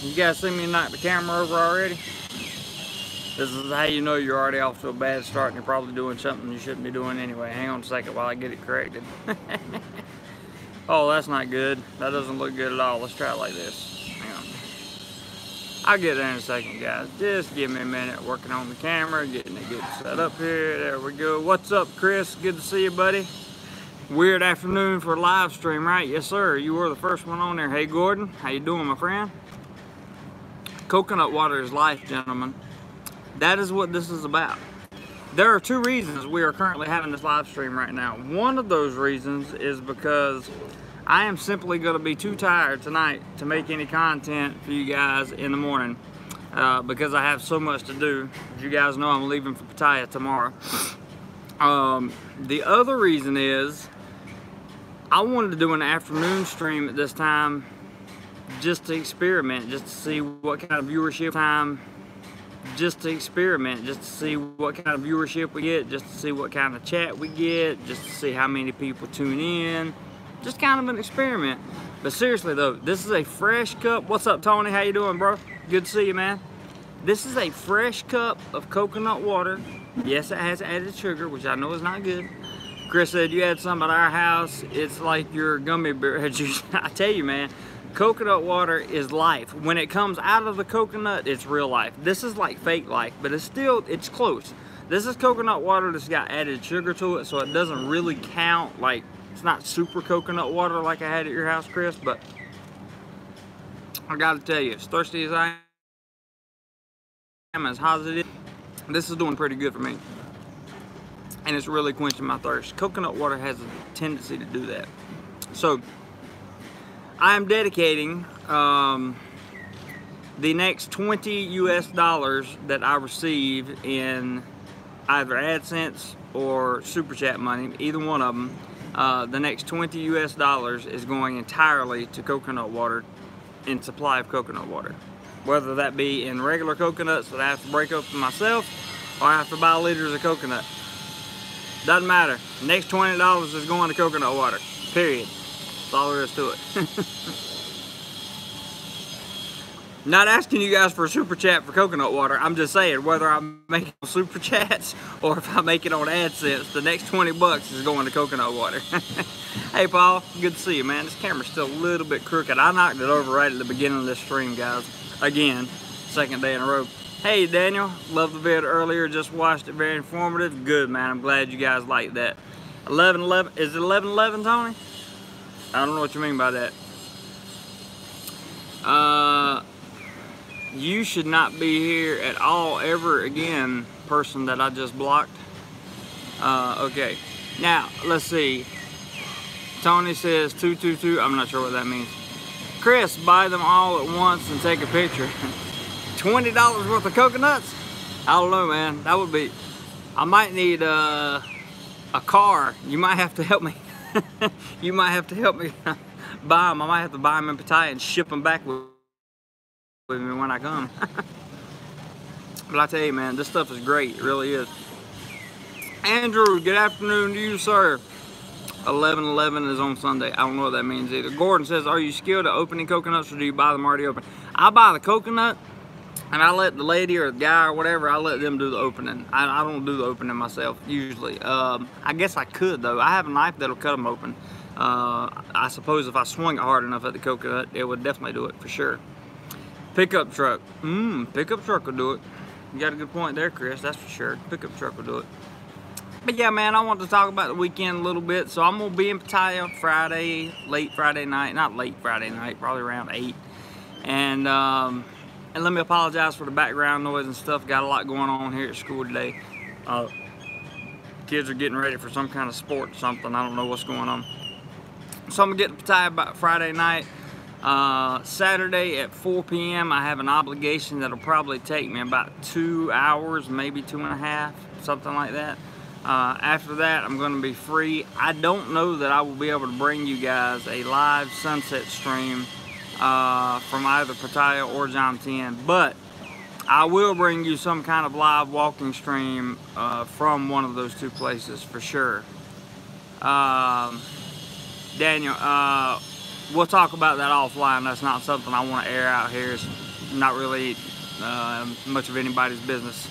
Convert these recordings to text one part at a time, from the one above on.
You guys see me knock the camera over already? This is how you know you're already off to a bad start and you're probably doing something you shouldn't be doing anyway. Hang on a second while I get it corrected. Oh, that's not good. That doesn't look good at all. Let's try it like this. Hang on. I'll get there in a second, guys. Just give me a minute working on the camera, getting it good set up here. There we go. What's up, Chris? Good to see you, buddy. Weird afternoon for a live stream, right? Yes, sir. You were the first one on there. Hey, Gordon. How you doing, my friend? Coconut water is life, gentlemen. That is what this is about. There are two reasons we are currently having this live stream right now. One of those reasons is because I am simply going to be too tired tonight to make any content for you guys in the morning because I have so much to do. As you guys know, I'm leaving for Pattaya tomorrow. The other reason is I wanted to do an afternoon stream at this time just to experiment, just to see what kind of viewership time, just to experiment, just to see what kind of viewership we get, just to see what kind of chat we get, just to see how many people tune in. Just kind of an experiment. But seriously though, this is a fresh cup. What's up, Tony? How you doing, bro? Good to see you, man. This is a fresh cup of coconut water. Yes, it has added sugar, which I know is not good. Chris said you had some at our house. It's like your gummy bear juice. I tell you, man, coconut water is life. When it comes out of the coconut, it's real life. This is like fake life, but it's close. This is coconut water that's got added sugar to it, so it doesn't really count. Like, it's not super coconut water like I had at your house, Chris, but I gotta tell you, as thirsty as I am, as hot as it is, this is doing pretty good for me. And it's really quenching my thirst. Coconut water has a tendency to do that. So, I am dedicating the next $20 US that I receive in either AdSense or Super Chat money, either one of them. The next $20 US is going entirely to coconut water, in supply of coconut water. Whether that be in regular coconuts that I have to break open myself, or I have to buy liters of coconut. Doesn't matter. The next $20 is going to coconut water. Period. That's all there is to it. Not asking you guys for a super chat for coconut water. I'm just saying, whether I'm making super chats or if I make it on AdSense, the next 20 bucks is going to coconut water. Hey, Paul. Good to see you, man. This camera's still a little bit crooked. I knocked it over right at the beginning of this stream, guys. Again, second day in a row. Hey, Daniel. Loved the vid earlier. Just watched it. Very informative. Good, man. I'm glad you guys like that. 11:11. Is it 11:11, Tony? I don't know what you mean by that. You should not be here at all ever again, person that I just blocked. Okay. Now, let's see. Tony says 222. I'm not sure what that means. Chris, buy them all at once and take a picture. $20 worth of coconuts? I don't know, man. That would be... I might need a car. You might have to help me. You might have to help me buy them. I might have to buy them in Pattaya and ship them back with me when I come. But I tell you, man, this stuff is great. It really is. Andrew, good afternoon to you, sir. 11:11 is on Sunday. I don't know what that means either. Gordon says, are you skilled at opening coconuts or do you buy them already open? I buy the coconut and I let the lady or the guy or whatever, I let them do the opening. I don't do the opening myself, usually. I guess I could, though. I have a knife that'll cut them open. I suppose if I swung it hard enough at the coconut, it would definitely do it, for sure. Pickup truck. Pickup truck will do it. You got a good point there, Chris, that's for sure. Pickup truck will do it. But yeah, man, I want to talk about the weekend a little bit. So I'm going to be in Pattaya Friday, late Friday night. Not late Friday night, probably around 8. And let me apologize for the background noise and stuff. Got a lot going on here at school today. Kids are getting ready for some kind of sport or something. I don't know what's going on. So I'm going to get to Pattaya about Friday night. Saturday at 4 p.m. I have an obligation that'll probably take me about 2 hours, maybe 2.5, something like that. After that, I'm going to be free. I don't know that I will be able to bring you guys a live sunset stream from either Pattaya or Jomtien, but I will bring you some kind of live walking stream from one of those two places for sure. Daniel, we'll talk about that offline. That's not something I want to air out here. not really much of anybody's business.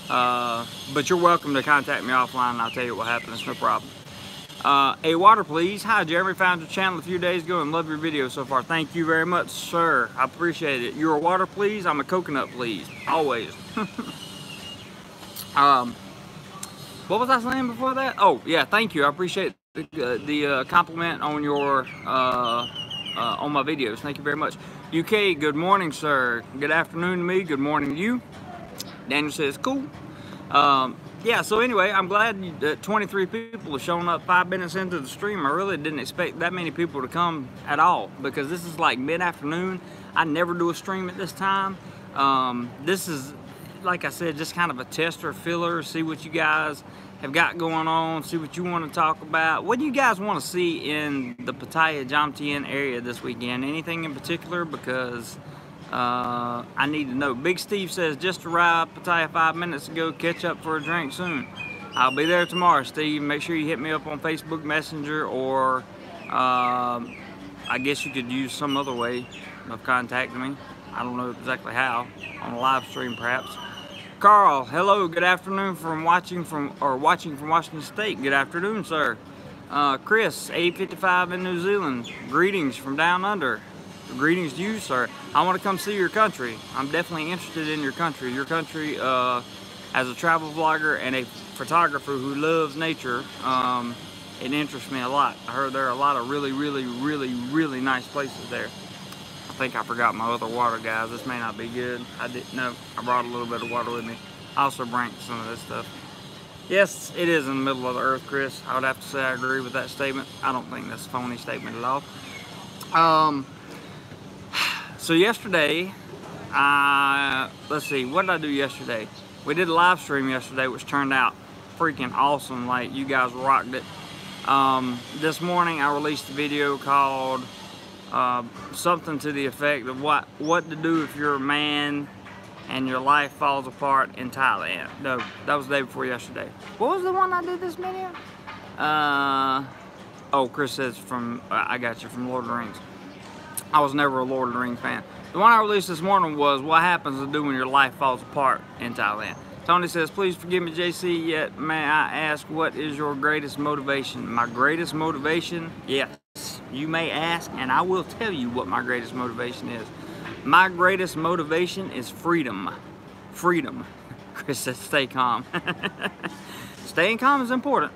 But you're welcome to contact me offline and I'll tell you what happened. It's no problem. A water please. Hi Jeremy, found your channel a few days ago and love your video so far. Thank you very much, sir. I appreciate it. You're a water please, I'm a coconut please. Always. What was I saying before that? Oh yeah, thank you. I appreciate the compliment on your on my videos. Thank you very much. UK, good morning, sir. Good afternoon to me. Good morning to you. Daniel says cool. Yeah, so anyway, I'm glad that 23 people have shown up 5 minutes into the stream. I really didn't expect that many people to come at all because this is like mid-afternoon. I never do a stream at this time. This is, like I said, just kind of a tester, filler, see what you guys have got going on, see what you want to talk about. What do you guys want to see in the Pattaya, Jomtien area this weekend? Anything in particular? Because I need to know. Big Steve says, just arrived Pattaya 5 minutes ago, catch up for a drink soon. I'll be there tomorrow, Steve. Make sure you hit me up on Facebook Messenger, or I guess you could use some other way of contacting me. I don't know exactly how, on a live stream perhaps. Carl, hello, good afternoon from watching from Washington State. Good afternoon, sir. Chris, 855 in New Zealand. Greetings from down under. Greetings to you, sir. I want to come see your country. I'm definitely interested in your country. Your country, as a travel vlogger and a photographer who loves nature, it interests me a lot. I heard there are a lot of really nice places there. I think I forgot my other water, guys. This may not be good. I didn't know. I brought a little bit of water with me. I also drank some of this stuff. Yes, it is in the middle of the earth, Chris. I would have to say I agree with that statement. I don't think that's a phony statement at all. So yesterday, let's see, what did I do yesterday? We did a live stream yesterday, which turned out freaking awesome. Like, you guys rocked it. This morning, I released a video called something to the effect of what to do if you're a man and your life falls apart in Thailand. No, that was the day before yesterday. What was the one I did this video? Oh, Chris says from, I got you, from Lord of the Rings. I was never a Lord of the Rings fan. The one I released this morning was what happens to do when your life falls apart in Thailand. Tony says, please forgive me, JC, yet may I ask, what is your greatest motivation? My greatest motivation? Yes, you may ask, and I will tell you what my greatest motivation is. My greatest motivation is freedom. Freedom. Chris says, stay calm. Staying calm is important,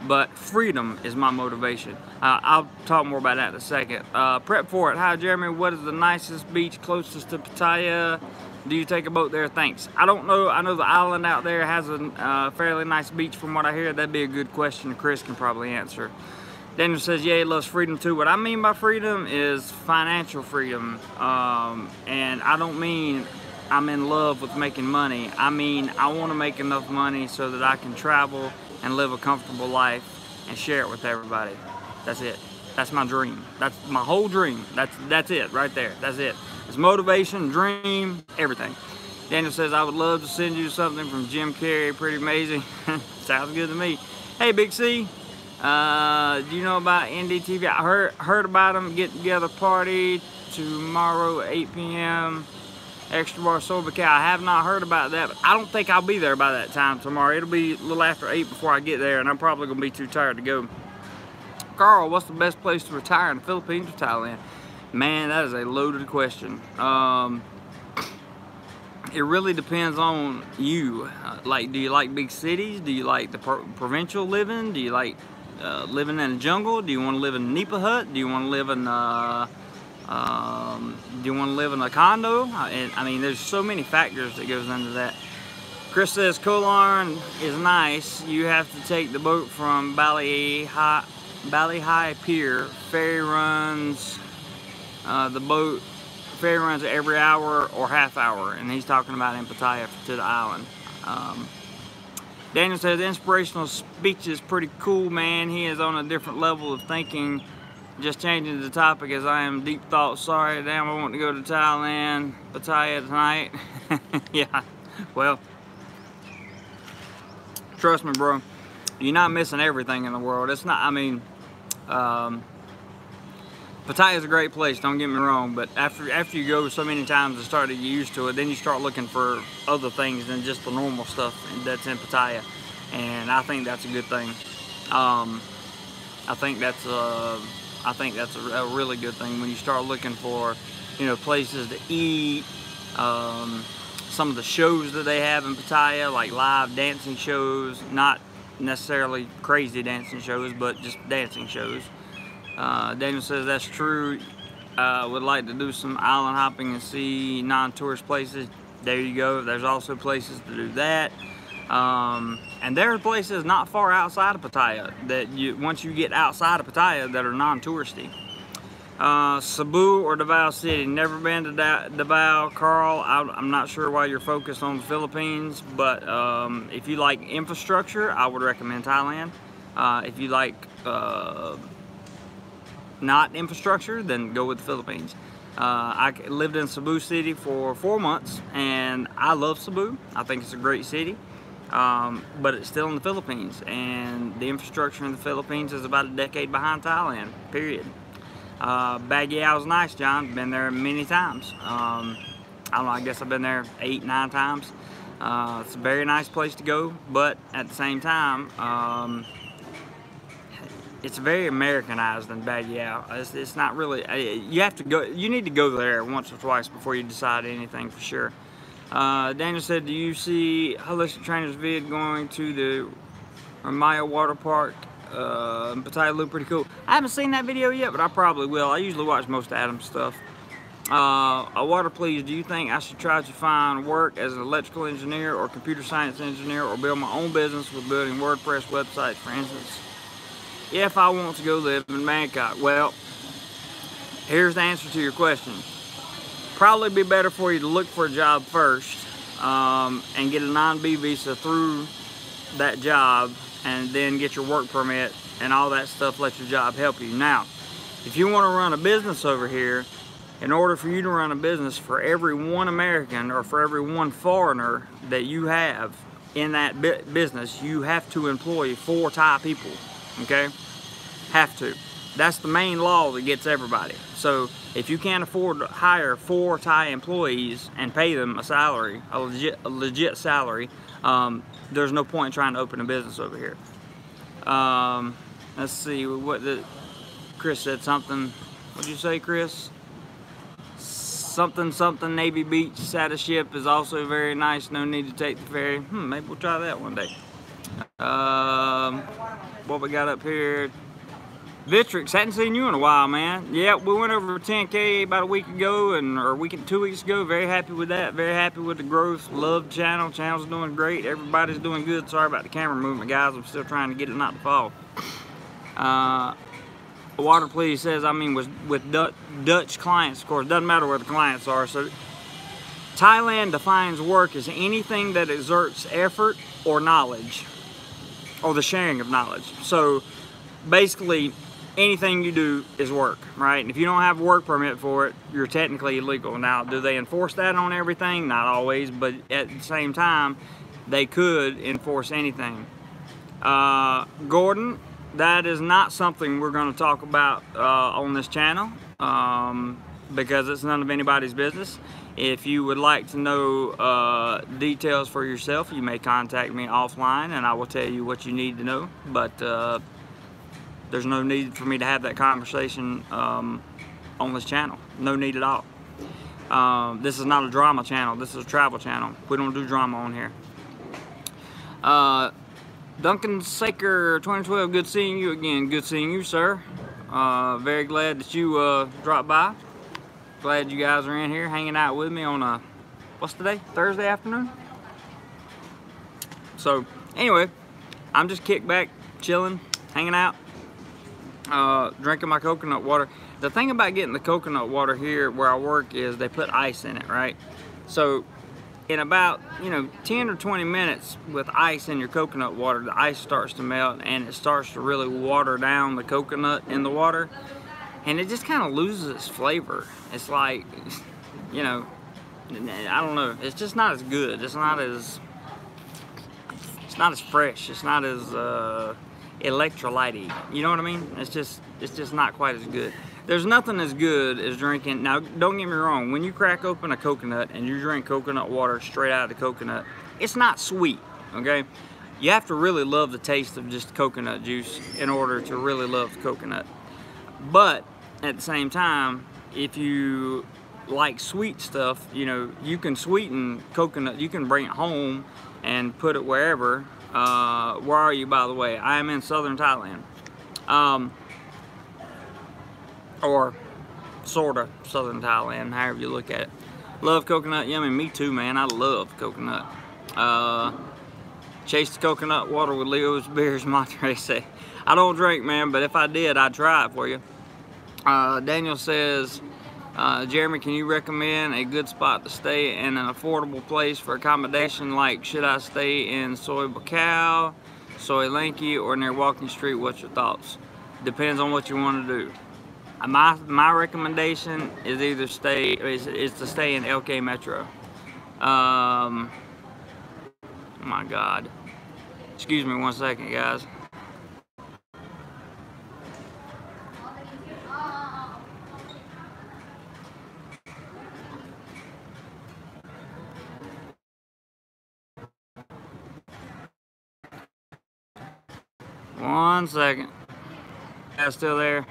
but freedom is my motivation. I'll talk more about that in a second. Prep for it. Hi, Jeremy. What is the nicest beach closest to Pattaya? Do you take a boat there? Thanks. I don't know. I know the island out there has a fairly nice beach from what I hear. That'd be a good question Chris can probably answer. Daniel says, yeah, he loves freedom too. What I mean by freedom is financial freedom. And I don't mean I'm in love with making money. I mean, I want to make enough money so that I can travel and live a comfortable life and share it with everybody. That's it. That's my dream. That's my whole dream. That's it right there. That's it. It's motivation, dream, everything. Daniel says, I would love to send you something from Jim Carrey. Pretty amazing. Sounds good to me. Hey, Big C. Do you know about NDTV? I heard about them. Get together party tomorrow, 8 p.m. Extra bar sober cow. I have not heard about that, but I don't think I'll be there by that time tomorrow. It'll be a little after 8 before I get there, and I'm probably gonna be too tired to go. Carl, what's the best place to retire in the Philippines or Thailand? Man, that is a loaded question. It really depends on you. Like, do you like big cities? Do you like the provincial living? Do you like living in a jungle? Do you want to live in a Nipa hut? Do you want to live in do you want to live in a condo? I mean, there's so many factors that goes into that. Chris says Kolarn is nice. You have to take the boat from Bali High Pier. Ferry runs ferry runs every hour or half hour, and he's talking about in Pattaya to the island. Daniel says inspirational speech is pretty cool, man. He is on a different level of thinking. Just changing the topic as I am deep thought. Sorry, damn, I want to go to Thailand, Pattaya tonight. Yeah, well, trust me, bro. You're not missing everything in the world. It's not, I mean, Pattaya is a great place, don't get me wrong, but after you go so many times and start to get used to it, then you start looking for other things than just the normal stuff that's in Pattaya, and I think that's a good thing. I think that's a really good thing when you start looking for, you know, places to eat. Some of the shows that they have in Pattaya, like live dancing shows, not necessarily crazy dancing shows, but just dancing shows. Daniel says that's true. Would like to do some island hopping and see non-tourist places. There you go. There's also places to do that. And there are places not far outside of Pattaya that once you get outside of Pattaya that are non-touristy. Cebu or Davao City. Never been to Davao, Carl. I'm not sure why you're focused on the Philippines, but if you like infrastructure, I would recommend Thailand. If you like not infrastructure, then go with the Philippines. I lived in Cebu City for 4 months, and I love Cebu. I think it's a great city, but it's still in the Philippines, and the infrastructure in the Philippines is about a decade behind Thailand, period. Baguio is nice, John. Been there many times. I don't know, I guess I've been there 8, 9 times. It's a very nice place to go, but at the same time, it's very Americanized in Baguio. It's not really, you have to go, you need to go there once or twice before you decide anything for sure. Daniel said, do you see Holistic Trainer's vid going to the Maya Water Park in Pattaya? Look pretty cool. I haven't seen that video yet, but I probably will. I usually watch most of Adam's stuff. A water please, do you think I should try to find work as an electrical engineer or computer science engineer or build my own business with building WordPress websites, for instance, if I want to go live in Bangkok? Well, here's the answer to your question. Probably be better for you to look for a job first and get a non-B visa through that job, and then get your work permit and all that stuff. Let your job help you. Now, if you want to run a business over here, in order for you to run a business, for every one American or for every one foreigner that you have in that business, you have to employ 4 Thai people. Okay? Have to. That's the main law that gets everybody. So if you can't afford to hire 4 Thai employees and pay them a salary, a legit salary, there's no point in trying to open a business over here. Let's see what Chris said something. What'd you say, Chris? Something Navy Beach status ship is also very nice. No need to take the ferry. Maybe we'll try that one day. What we got up here? Vitrix, hadn't seen you in a while, man. Yeah, we went over 10K about a week ago, or 2 weeks ago. Very happy with that. Very happy with the growth. Love the channel. Channel's doing great. Everybody's doing good. Sorry about the camera movement, guys. I'm still trying to get it not to fall. Water please says, I mean, with Dutch clients, of course. Doesn't matter where the clients are. So Thailand defines work as anything that exerts effort or knowledge, or the sharing of knowledge. So basically, anything you do is work, right? And if you don't have a work permit for it, you're technically illegal. Now, do they enforce that on everything? Not always, but at the same time, they could enforce anything. Gordon, that is not something we're going to talk about on this channel because it's none of anybody's business. If you would like to know details for yourself, you may contact me offline and I will tell you what you need to know. But there's no need for me to have that conversation on this channel. No need at all. This is not a drama channel. This is a travel channel. We don't do drama on here. Duncan Saker 2012, good seeing you again. Good seeing you, sir. Very glad that you dropped by. Glad you guys are in here hanging out with me on a, what's today? Thursday afternoon? So, anyway, I'm just kicked back, chilling, hanging out, drinking my coconut water. The thing about getting the coconut water here where I work is they put ice in it, right? So, in about, 10 or 20 minutes with ice in your coconut water, the ice starts to melt and it starts to really water down the coconut in the water. And it just kind of loses its flavor. It's like, I don't know. It's just not as good. It's not as fresh. It's not as electrolyte-y. You know what I mean? It's just not quite as good. There's nothing as good as drinking. Now, don't get me wrong. When you crack open a coconut and you drink coconut water straight out of the coconut, it's not sweet, okay? You have to really love the taste of just coconut juice in order to really love the coconut. But at the same time, if you like sweet stuff, you know, you can sweeten coconut. You can bring it home and put it wherever. Where are you, by the way? I am in southern Thailand. Or sort of southern Thailand, however you look at it. Love coconut, yummy. Me too, man. I love coconut. Chase the coconut water with Leo's beers, Monterey say. I don't drink, man, but if I did, I'd try it for you. Daniel says, Jeremy, can you recommend a good spot to stay in an affordable place for accommodation? Like, should I stay in Soy Bacow, Soy Lanky, or near Walking Street? What's your thoughts? Depends on what you want to do. My recommendation is either is to stay in LK Metro. Oh my God. Excuse me 1 second, guys. One second. You guys still there?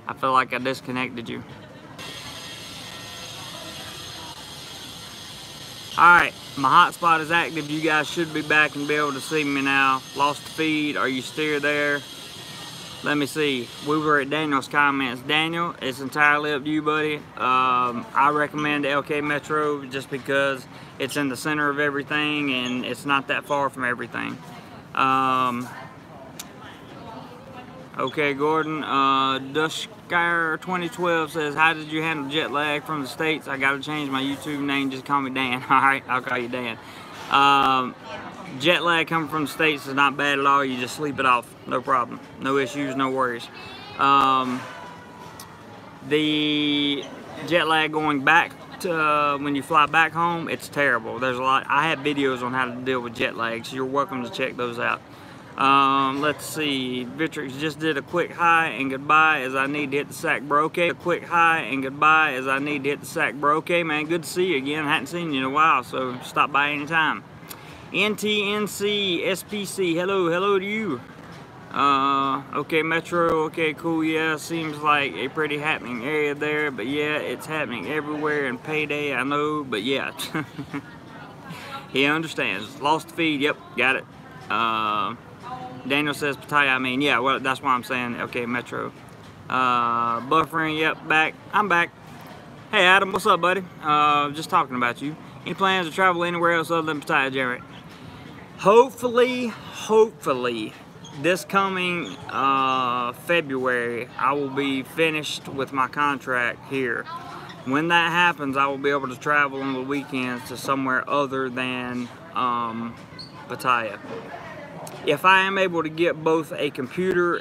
I feel like I disconnected you. Alright, my hotspot is active. You guys should be back and be able to see me now. Lost the feed. Are you still there? Let me see. We were at Daniel's comments. Daniel, it's entirely up to you, buddy. I recommend LK Metro just because it's in the center of everything and it's not that far from everything. Okay, Gordon. Dushkire 2012 says, how did you handle jet lag from the States? I gotta change my YouTube name, just call me Dan. Alright, I'll call you Dan. Jet lag coming from the States is not bad at all. You just sleep it off, no problem. No issues, no worries. The jet lag going back to when you fly back home, it's terrible. There's a lot. I have videos on how to deal with jet lag, so you're welcome to check those out. Let's see. Vitrix just did a quick hi and goodbye as I need to hit the sack, bro. Okay, a quick hi and goodbye as I need to hit the sack, bro. Okay, man, good to see you again. I hadn't seen you in a while, so stop by anytime. NTNC SPC, hello to you. Okay, Metro, okay, cool, yeah, seems like a pretty happening area there, but yeah, it's happening everywhere in payday, I know, but yeah. He understands. Lost the feed, yep, got it. Daniel says Pattaya, I mean, yeah, well, that's why I'm saying, okay, Metro. Buffering, yep, back, I'm back. Hey, Adam, what's up, buddy? Just talking about you. Any plans to travel anywhere else other than Pattaya, Jeremy? Hopefully, this coming February, I will be finished with my contract here. When that happens, I will be able to travel on the weekends to somewhere other than Pattaya. If I am able to get both a computer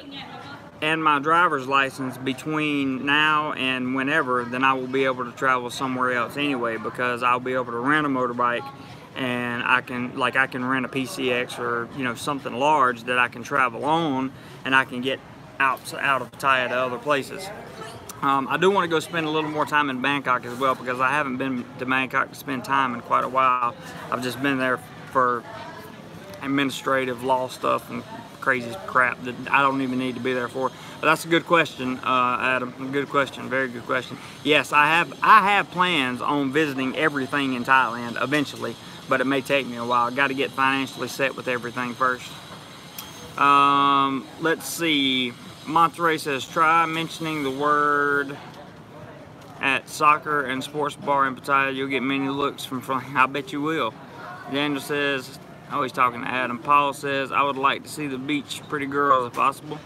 and my driver's license between now and whenever, then I will be able to travel somewhere else anyway, because I'll be able to rent a motorbike and I can rent a PCX or, you know, something large that I can travel on, and I can get out of Pattaya to other places. I do want to go spend a little more time in Bangkok as well, because I haven't been to Bangkok to spend time in quite a while. I've just been there for administrative law stuff and crazy crap that I don't even need to be there for. But that's a good question, Adam. Good question, very good question. Yes, I have plans on visiting everything in Thailand eventually, but it may take me a while. Got to get financially set with everything first. Let's see. Monterey says, try mentioning the word at soccer and sports bar in Pattaya. You'll get many looks from front. I bet you will. Daniel says, oh, he's talking to Adam. Paul says, I would like to see the beach pretty girls if possible.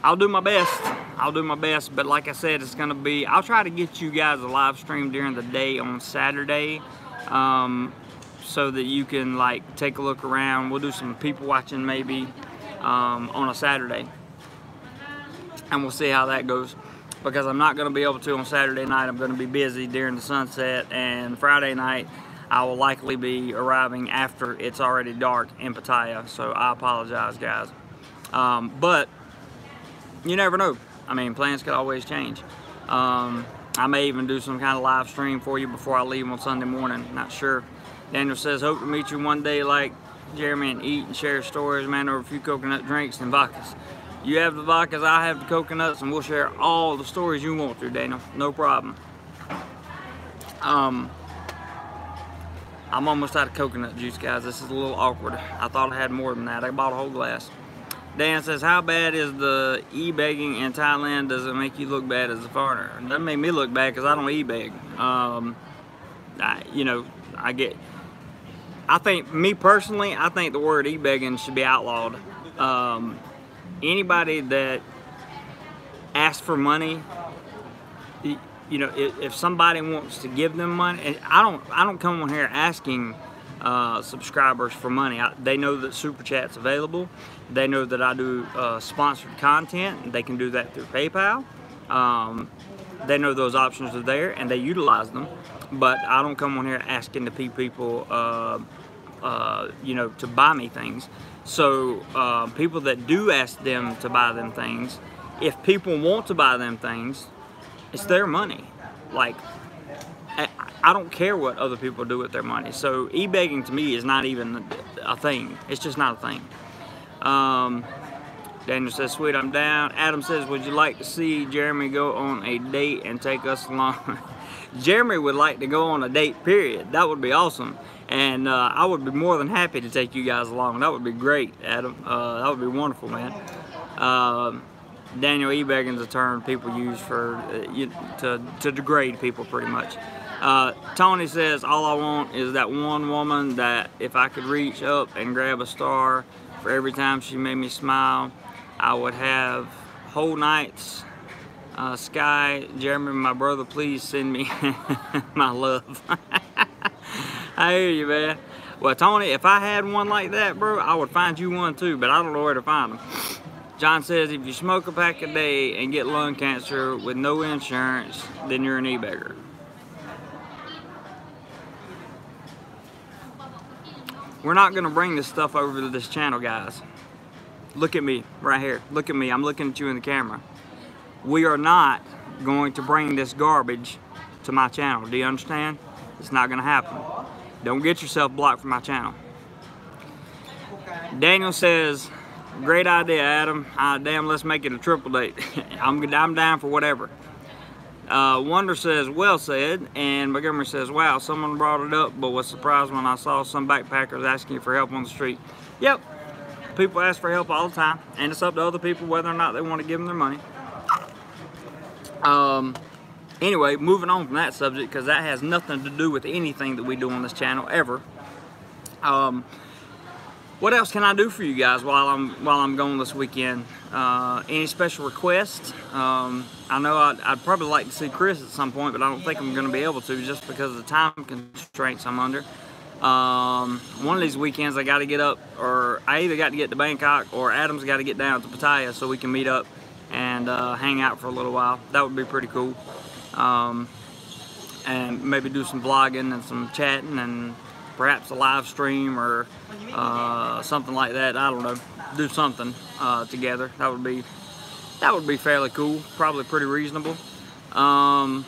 I'll do my best. I'll do my best, but like I said, it's gonna be, I'll try to get you guys a live stream during the day on Saturday, so that you can like take a look around. We'll do some people watching maybe on a Saturday, and we'll see how that goes, because I'm not gonna be able to on Saturday night. I'm gonna be busy during the sunset, and Friday night I will likely be arriving after it's already dark in Pattaya, so I apologize, guys. But you never know. I mean, plans could always change. I may even do some kind of live stream for you before I leave on Sunday morning. Not sure. Daniel says, hope to meet you one day like Jeremy and eat and share stories, man, over a few coconut drinks and vodkas. You have the vodkas, I have the coconuts, and we'll share all the stories you want to, Daniel. No problem. I'm almost out of coconut juice, guys. This is a little awkward. I thought I had more than that. I bought a whole glass. Dan says, how bad is the e-begging in Thailand? Does it make you look bad as a foreigner? It doesn't make me look bad because I don't e-beg. I think, me personally, I think the word e-begging should be outlawed. Anybody that asks for money, you know, if somebody wants to give them money, and I don't come on here asking subscribers for money. They know that Super Chat's available. They know that I do sponsored content. They can do that through PayPal. They know those options are there and they utilize them. But I don't come on here asking the people, you know, to buy me things. So people that do ask them to buy them things, if people want to buy them things, it's their money. Like, I don't care what other people do with their money. So e-begging to me is not even a thing. It's just not a thing. Daniel says, sweet, I'm down. Adam says, would you like to see Jeremy go on a date and take us along? Jeremy would like to go on a date, period. That would be awesome. And I would be more than happy to take you guys along. That would be great, Adam. That would be wonderful, man. Daniel, e-begging is a term people use for to degrade people, pretty much. Tony says, all I want is that one woman that if I could reach up and grab a star for every time she made me smile, I would have whole nights. Sky, Jeremy, my brother, please send me my love. I hear you, man. Well, Tony, if I had one like that, bro, I would find you one too, but I don't know where to find them. John says, if you smoke a pack a day and get lung cancer with no insurance, then you're an e-beggar. We're not going to bring this stuff over to this channel, guys. Look at me right here. Look at me. I'm looking at you in the camera. We are not going to bring this garbage to my channel. Do you understand? It's not going to happen. Don't get yourself blocked from my channel. Daniel says, great idea, Adam. Damn, let's make it a triple date. I'm down for whatever. Wonder says, well said. And Montgomery says, wow, someone brought it up, but was surprised when I saw some backpackers asking for help on the street. Yep, people ask for help all the time, and it's up to other people whether or not they want to give them their money. Anyway, moving on from that subject, because that has nothing to do with anything that we do on this channel ever. What else can I do for you guys while I'm gone this weekend? Any special requests? I know I'd probably like to see Chris at some point, but I don't think I'm going to be able to just because of the time constraints I'm under. One of these weekends I got to get up, or I either got to get to Bangkok or Adam's got to get down to Pattaya so we can meet up and hang out for a little while. That would be pretty cool. And maybe do some vlogging and some chatting and perhaps a live stream or something like that. I don't know. Do something together. That would be fairly cool. Probably pretty reasonable. I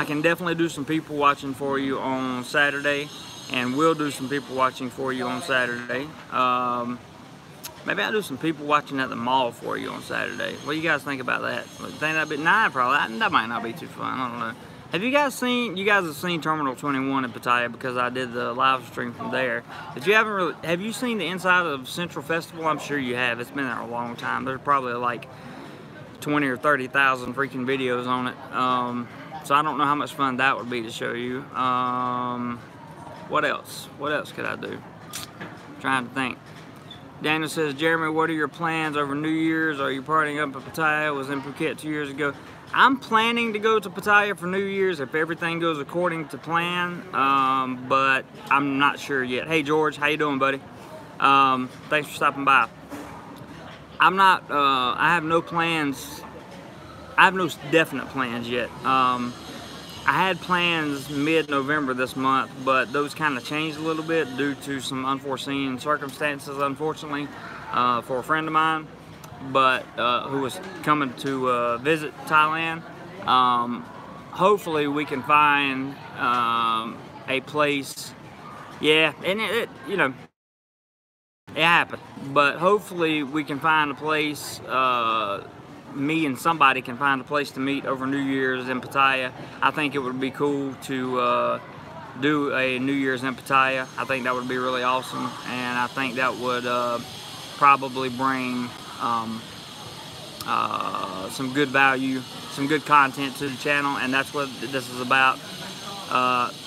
can definitely do some people watching for you on Saturday, and we'll do some people watching for you on Saturday. Maybe I'll do some people watching at the mall for you on Saturday. What do you guys think about that? Think that'd be probably that might not be too fun. I don't know. Have you guys seen? You guys have seen Terminal 21 in Pattaya because I did the live stream from there. If you haven't really, have you seen the inside of Central Festival? I'm sure you have. It's been there a long time. There's probably like 20 or 30,000 freaking videos on it. So I don't know how much fun that would be to show you. What else? What else could I do? I'm trying to think. Daniel says, Jeremy, what are your plans over New Year's? Are you partying up at Pattaya? I was in Phuket 2 years ago. I'm planning to go to Pattaya for New Year's if everything goes according to plan, but I'm not sure yet. Hey George, how you doing, buddy? Thanks for stopping by. I'm not, I have no plans. I have no definite plans yet. I had plans mid-November this month, but those kind of changed a little bit due to some unforeseen circumstances, unfortunately, for a friend of mine. but who was coming to visit Thailand. Hopefully we can find a place. Yeah, and you know, it happened, but hopefully we can find a place. Me and somebody can find a place to meet over New Year's in Pattaya. I think it would be cool to do a New Year's in Pattaya. I think that would be really awesome, and I think that would probably bring some good value, some good content to the channel, and that's what this is about.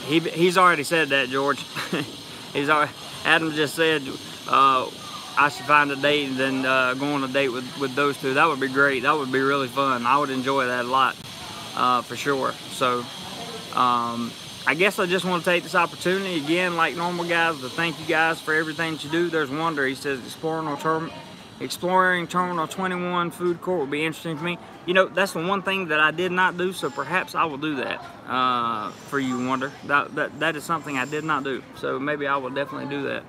He's already said that, George. Adam just said I should find a date and then go on a date with those two. That would be great. That would be really fun. I would enjoy that a lot, for sure. So I guess I just want to take this opportunity again, like normal guys, to thank you guys for everything that you do. There's Wonder. He says exploring Terminal 21 food court would be interesting for me. You know, that's the one thing that I did not do, so perhaps I will do that for you, Wonder. That is something I did not do, so maybe I will definitely do that.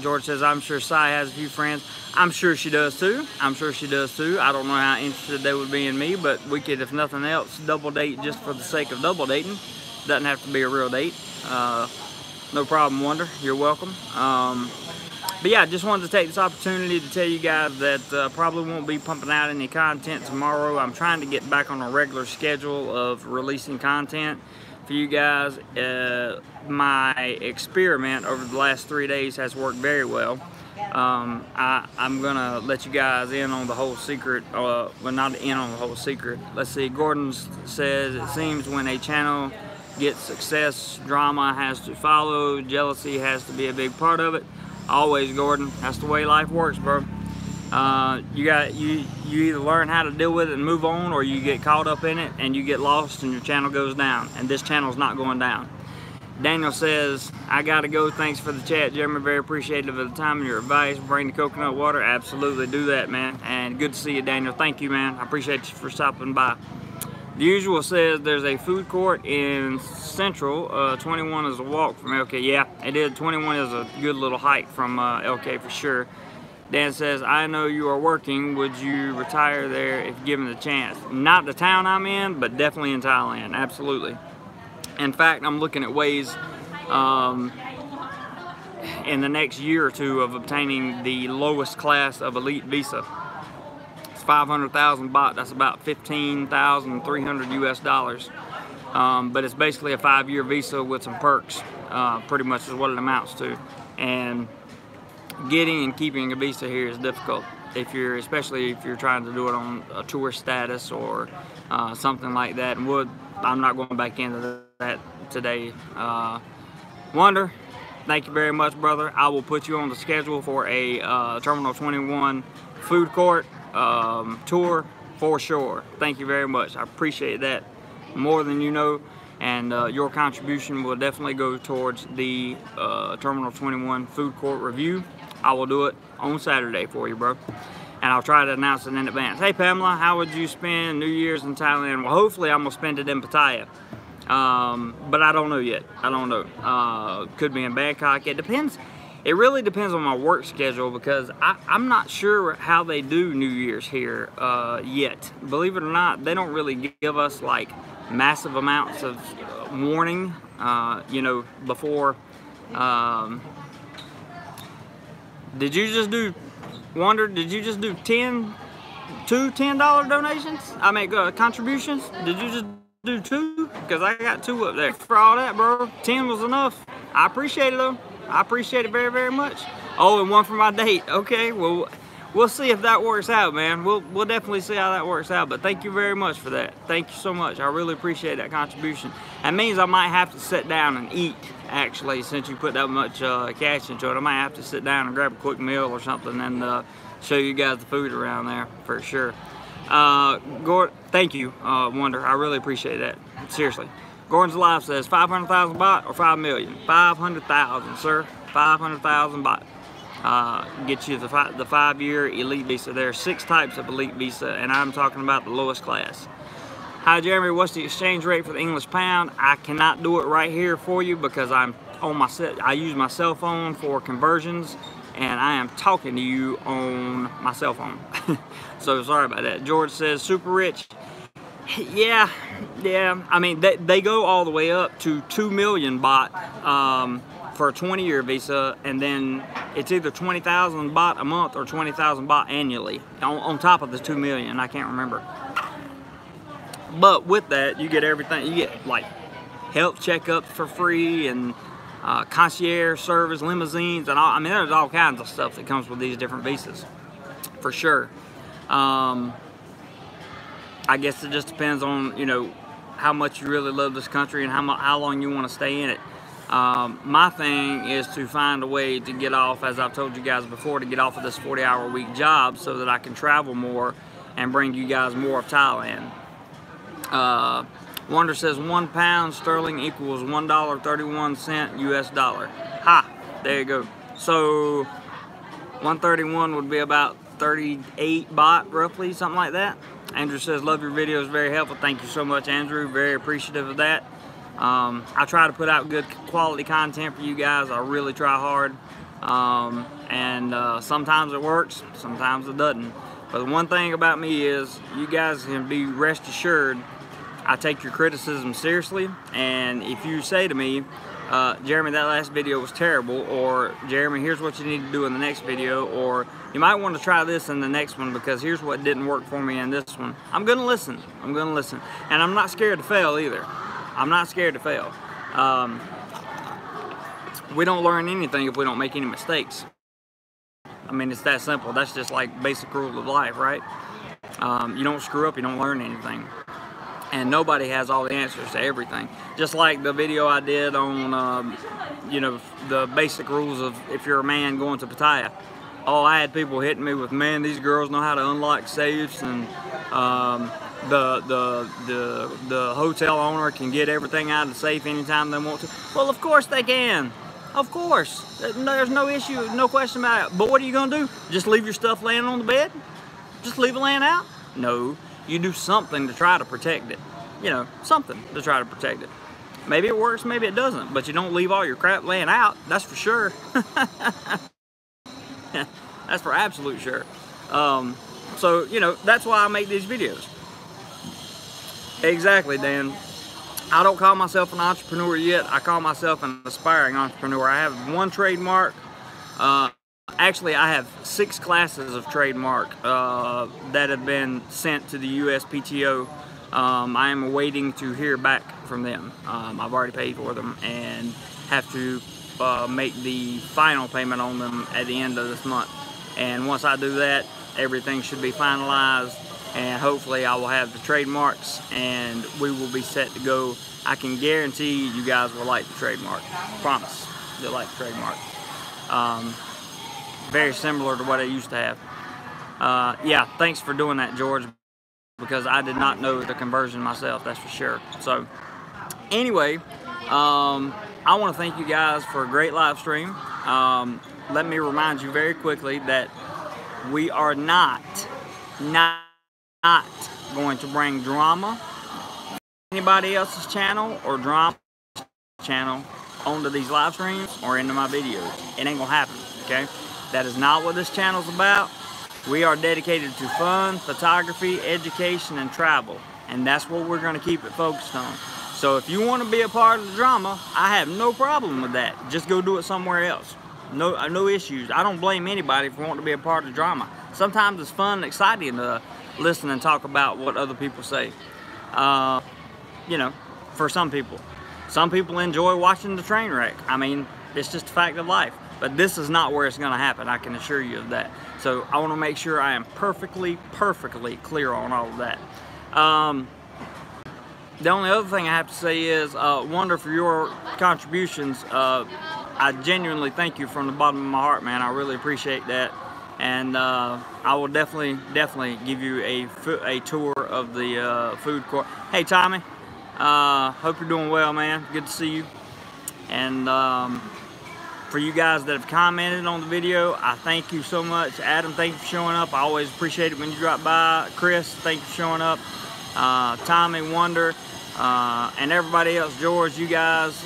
George says, I'm sure Sai has a few friends. I'm sure she does too. I'm sure she does too. I don't know how interested they would be in me, but we could, if nothing else, double date just for the sake of double dating. Doesn't have to be a real date. No problem, Wonder. You're welcome. But yeah, just wanted to take this opportunity to tell you guys that probably won't be pumping out any content tomorrow. I'm trying to get back on a regular schedule of releasing content for you guys. My experiment over the last 3 days has worked very well. I'm gonna let you guys in on the whole secret, well, not in on the whole secret. Let's see, Gordon says, it seems when a channel gets success, drama has to follow, jealousy has to be a big part of it. Always, Gordon. That's the way life works, bro. You either learn how to deal with it and move on, or you get caught up in it and you get lost and your channel goes down. And this channel's not going down. Daniel says, I gotta go. Thanks for the chat, Jeremy. Very appreciative of the time and your advice. Bring the coconut water. Absolutely do that, man. And good to see you, Daniel. Thank you, man. I appreciate you for stopping by. The Usual says there's a food court in Central. 21 is a walk from LK. Yeah, it is. 21 is a good little hike from LK for sure. Dan says, I know you are working. Would you retire there if given the chance? Not the town I'm in, but definitely in Thailand. Absolutely. In fact, I'm looking at ways in the next year or two of obtaining the lowest class of elite visa. 500,000 baht, that's about 15,300 US dollars. But it's basically a 5-year visa with some perks, pretty much is what it amounts to. And getting and keeping a visa here is difficult, especially if you're trying to do it on a tourist status or something like that. And I'm not going back into that today. Wonder, thank you very much, brother. I will put you on the schedule for a Terminal 21 food court tour for sure. Thank you very much. I appreciate that more than you know, and your contribution will definitely go towards the Terminal 21 food court review. I will do it on Saturday for you, bro, and I'll try to announce it in advance. Hey Pamela, how would you spend New Year's in Thailand? Well, hopefully I'm gonna spend it in Pattaya, but I don't know yet. I don't know. Could be in Bangkok. It depends. It really depends on my work schedule, because I'm not sure how they do New Year's here yet. Believe it or not, they don't really give us like massive amounts of warning, you know, before. Did you just do, Wonder, did you just do two $10 donations? I mean, contributions? Did you just do 2? Because I got 2 up there. For all that, bro, 10 was enough. I appreciate it, though. I appreciate it very, very much. Oh, and 1 for my date. Okay, well, we'll see if that works out, man. We'll definitely see how that works out. But thank you very much for that. Thank you so much. I really appreciate that contribution. That means I might have to sit down and eat, actually, since you put that much cash into it. I might have to sit down and grab a quick meal or something and show you guys the food around there for sure. Gordon, thank you, Wonder. I really appreciate that. Seriously. Gordon's Life says 500,000 baht or 5 million? 500,000, sir. 500,000 baht. Get you the 5-year elite visa. There are 6 types of elite visa, and I'm talking about the lowest class. Hi Jeremy, what's the exchange rate for the English pound? I cannot do it right here for you because I'm on my set. I use my cell phone for conversions, and I am talking to you on my cell phone. So sorry about that. George says, super rich. Yeah. I mean, they go all the way up to 2 million baht for a 20-year visa, and then it's either 20,000 baht a month or 20,000 baht annually on top of the 2 million. I can't remember. But with that, you get everything. You get like health checkups for free, and concierge service, limousines, and all. I mean, there's all kinds of stuff that comes with these different visas, for sure. I guess it just depends on, you know, how much you really love this country and how long you want to stay in it. My thing is to find a way to get off, as I've told you guys before, to get off of this 40-hour-a-week job so that I can travel more and bring you guys more of Thailand. Wonder says £1 sterling equals $1.31 US dollar. Ha! There you go. So 131 would be about 38 baht, roughly, something like that. Andrew says, love your videos, very helpful. Thank you so much, Andrew. Very appreciative of that. I try to put out good quality content for you guys. I really try hard. Sometimes it works, sometimes it doesn't. But the one thing about me is, you guys can be rest assured, I take your criticism seriously. And if you say to me, Jeremy, that last video was terrible, or Jeremy, here's what you need to do in the next video, or you might want to try this in the next one because here's what didn't work for me in this one, I'm gonna listen. I'm gonna listen. And I'm not scared to fail either. I'm not scared to fail. We don't learn anything if we don't make any mistakes. I mean, it's that simple. That's just like basic rule of life, right? You don't screw up, you don't learn anything. And nobody has all the answers to everything. Just like the video I did on, you know, the basic rules of if you're a man going to Pattaya. Oh, I had people hitting me with, man, these girls know how to unlock safes, and the hotel owner can get everything out of the safe anytime they want to. Well, of course they can. Of course. There's no issue, no question about it. But what are you going to do? Just leave your stuff laying on the bed? Just leave it laying out? No. You do something to try to protect it. You know, something to try to protect it. Maybe it works, maybe it doesn't. But you don't leave all your crap laying out. That's for sure. That's for absolute sure. So, you know, that's why I make these videos. Exactly, Dan. I don't call myself an entrepreneur yet. I call myself an aspiring entrepreneur. I have one trademark. Actually, I have 6 classes of trademark that have been sent to the USPTO. I am waiting to hear back from them. I've already paid for them and have to make the final payment on them at the end of this month. And once I do that, everything should be finalized, and hopefully I will have the trademarks and we will be set to go. I can guarantee you guys will like the trademark. Promise, you'll like the trademark. Very similar to what I used to have. Yeah, thanks for doing that, George, because I did not know the conversion myself, that's for sure. So anyway, I want to thank you guys for a great live stream. Let me remind you very quickly that we are not going to bring drama, anybody else's channel or drama channel onto these live streams or into my videos. It ain't gonna happen, okay? That is not what this channel's about. We are dedicated to fun, photography, education, and travel. And that's what we're gonna keep it focused on. So if you wanna be a part of the drama, I have no problem with that. Just go do it somewhere else. No issues. I don't blame anybody for wanting to be a part of the drama. Sometimes it's fun and exciting to listen and talk about what other people say. You know, for some people. Some people enjoy watching the train wreck. I mean, it's just a fact of life. But this is not where it's going to happen, I can assure you of that. So I want to make sure I am perfectly clear on all of that. The only other thing I have to say is, Wonder, for your contributions. I genuinely thank you from the bottom of my heart, man. I really appreciate that. And I will definitely give you a tour of the food court. Hey, Tommy. Hope you're doing well, man. Good to see you. And for you guys that have commented on the video, I thank you so much. Adam, thank you for showing up. I always appreciate it when you drop by. Chris, thank you for showing up. Tommy, Wonder, and everybody else, George, you guys,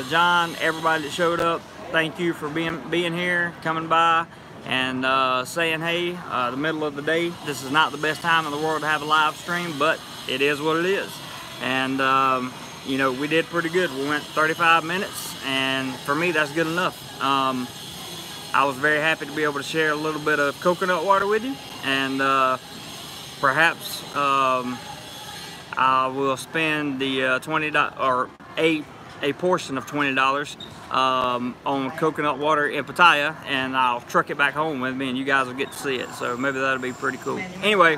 John, everybody that showed up, thank you for being here, coming by. and saying, hey, the middle of the day, this is not the best time in the world to have a live stream, but it is what it is. And you know, we did pretty good. We went 35 minutes, and for me, that's good enough. I was very happy to be able to share a little bit of coconut water with you, and perhaps I will spend the $20 or a portion of $20 on coconut water in Pattaya, and I'll truck it back home with me, and you guys will get to see it. So maybe that'll be pretty cool. Anyway,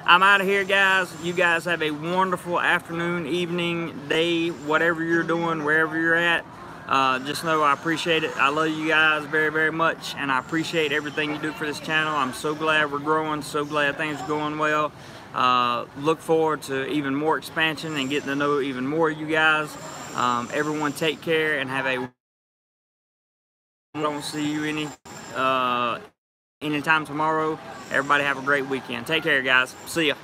I'm out of here, guys. You guys have a wonderful afternoon, evening, day, whatever you're doing, wherever you're at. Just know I appreciate it. I love you guys very, very much, and I appreciate everything you do for this channel. I'm so glad we're growing, so glad things are going well. Look forward to even more expansion and getting to know even more of you guys. Everyone take care and have a... Don't see you anytime tomorrow. Everybody have a great weekend. Take care, guys. See ya.